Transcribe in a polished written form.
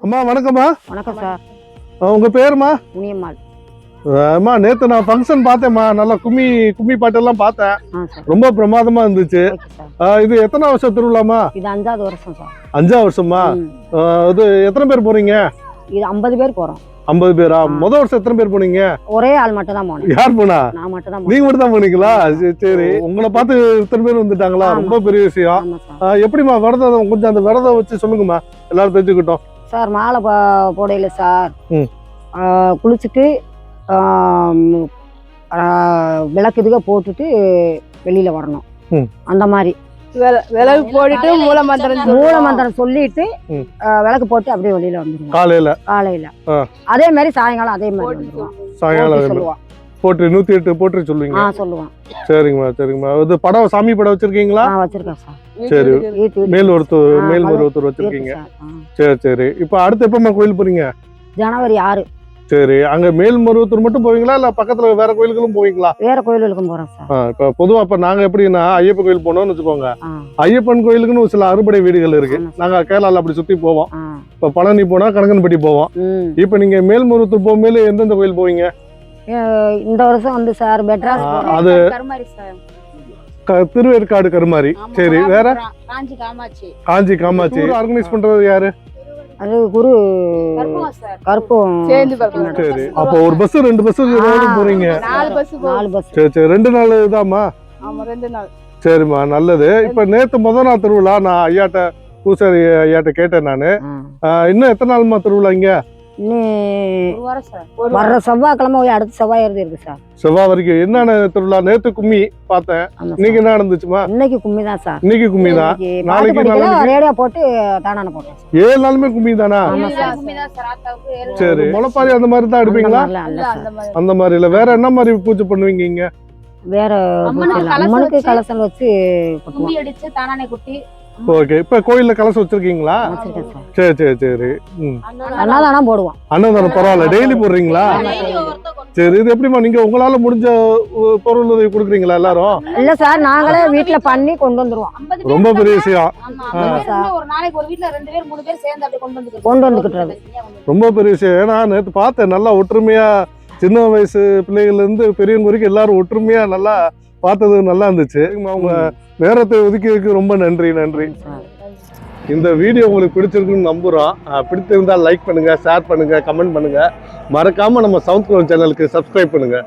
அம்மா வணக்கம்மா. வணக்கம் சார். உங்க பேருமா? முனியம்மாள். அம்மா நேத்து நான் ஃபங்க்ஷன் பார்த்தேம்மா, நல்லா கும்மி பாட்டெல்லாம் பார்த்தேன். ரொம்ப பிரமாதமா இருந்துச்சு. இது எத்தனை வருஷம் திருவிழாமா? இது 5வது வருஷம் சார். 5வது வருஷமா? இது எத்தனை பேர் போறீங்க? இது 50 பேர் போறோம். 50 பேரா? முதல் வருஷம் எத்தனை பேர் போனீங்க? ஒரே ஆள் மட்டும் தான் போனேன். யார் போனா? நான் மட்டும் தான். நீங்க மட்டும் தான் போனீங்களா? சரி. உங்களை பார்த்து இத்தனை பேர் வந்துட்டாங்களா? ரொம்ப பெரிய விஷயம். எப்படிமா விரதம், கொஞ்சம் அந்த விரதம் வச்சு சொல்லுங்கம்மா, எல்லாரும் தெரிஞ்சுக்கிட்டோம். சார் மாலை போடையில சார் குளிச்சுட்டு விளக்குதுக போட்டுட்டு வெளியில வரணும். அந்த மாதிரி விளக்கு போட்டுட்டு மூலமந்திரம் சொல்லிட்டு விளக்கு போட்டு அப்படியே வெளியில வந்துருவோம். காலையில அதே மாதிரி சாயங்காலம் அதே மாதிரி வந்துருவோம். சாயங்காலம் சொல்லுவான் போட்டு 108 போட்டு சொல்லுவீங்க. சொல்லுவான். சரிங்கம்மா. இது படம், சாமி படம் வச்சிருக்கீங்களா? வச்சிருக்கேன் சார். சரி. மேல்மருவத்தூர் வச்சிருக்கீங்க. சரி. இப்ப அடுத்து எப்பமா கோயில் போறீங்க? ஜனவரி 6. சரி. அங்க மேல்மருவத்தூர் மட்டும் போவீங்களா இல்ல பக்கத்துல வேற கோயிலுக்கும் போவீங்களா? வேற கோயிலுக்கும் போறோம் சார். இப்ப பொதுவா இப்ப நாங்க எப்படின்னா ஐயப்பன் கோயில் போனோம்னு வச்சுக்கோங்க, ஐயப்பன் கோயிலுக்குன்னு சில அறுபடை வீடுகள் இருக்கு. நாங்க கேரளால அப்படி சுத்தி போவோம். இப்ப பழனி போனா கணக்கன்பட்டி போவோம். இப்ப நீங்க மேல்மருவத்தூர் போகும்போது எந்தெந்த கோயில் போவீங்க? இந்த வருஷம் வந்து சார் மெட்ராஸ், அது திருவேற்காடு கருமாரி. சரி. வேற காஞ்சி காமாட்சி. ஆர்கனைஸ் பண்றது யாரு? அது குரு கருப்பம். சரி. அப்போ ஒரு பஸ் 2 பஸ் போறீங்க? 4 பஸ். சரி. 2 நாள் இதாம்மா? 2 நாள். சரிம்மா, நல்லது. இப்ப நேத்து முதல் நாள் திருவிழா, நான் ஐயாட்ட பூசாரி ஐயாட்ட கேட்டேன் நானு. இன்னும் எத்தனை நாள்மா திருவிழா இங்க? வர்ற செவ்வாய்க்கிழமை அடுத்த செவ்வாய் இருக்கு சார். செவ்வாய் வரைக்கும். என்னென்ன திருவிழா? நேத்து கும்மி பார்த்தேன். இன்னைக்கு என்ன நடந்துச்சுமா? இன்னைக்கு கும்மி தான் சார். இன்னைக்கு கும்மி தான். நாளைக்கு ரேடியோ போட்டு தானான போட்டேன். 7 நாளுமே கும்மி தானா? சரி. முளைப்பாரி அந்த மாதிரி தான் எடுப்பீங்களா? அந்த மாதிரி இல்ல, வேற என்ன மாதிரி பூஜை பண்ணுவீங்க இங்க? வேற அம்மனுக்கு கலசம் வச்சு குட்டி. ஓகே. இப்ப கோயில்ல கலசம் வச்சிருக்கீங்களா? சரி. அன்னதானம் போடுவோம். அன்னதானம் பரவாயில்ல. டெய்லி போடுறீங்களா? சரி. இது எப்படிமா, நீங்க உங்களால முடிஞ்ச பொருள் உதவி கொடுக்குறீங்களா எல்லாரும்? இல்ல சார், நாங்களே வீட்டுல பண்ணி கொண்டு வந்துருவோம். ரொம்ப பெரிய விஷயம். கொண்டு வந்துக்கிட்டு ரொம்ப பெரிய விஷயம். ஏன்னா நேற்று பார்த்தேன், நல்லா ஒற்றுமையா சின்ன வயசு பிள்ளைகள்ல இருந்து பெரியவங்க வரைக்கும் எல்லாரும் ஒற்றுமையா நல்லா பார்த்தது நல்லா இருந்துச்சு. அவங்க நேரத்தை ஒதுக்கியதுக்கு ரொம்ப நன்றி. இந்த வீடியோ உங்களுக்கு பிடிச்சிருக்குன்னு நம்புறோம். பிடிச்சிருந்தா லைக் பண்ணுங்க, ஷேர் பண்ணுங்க, கமெண்ட் பண்ணுங்க. மறக்காம நம்ம சவுத் கோன் சேனலுக்கு சப்ஸ்கிரைப் பண்ணுங்க.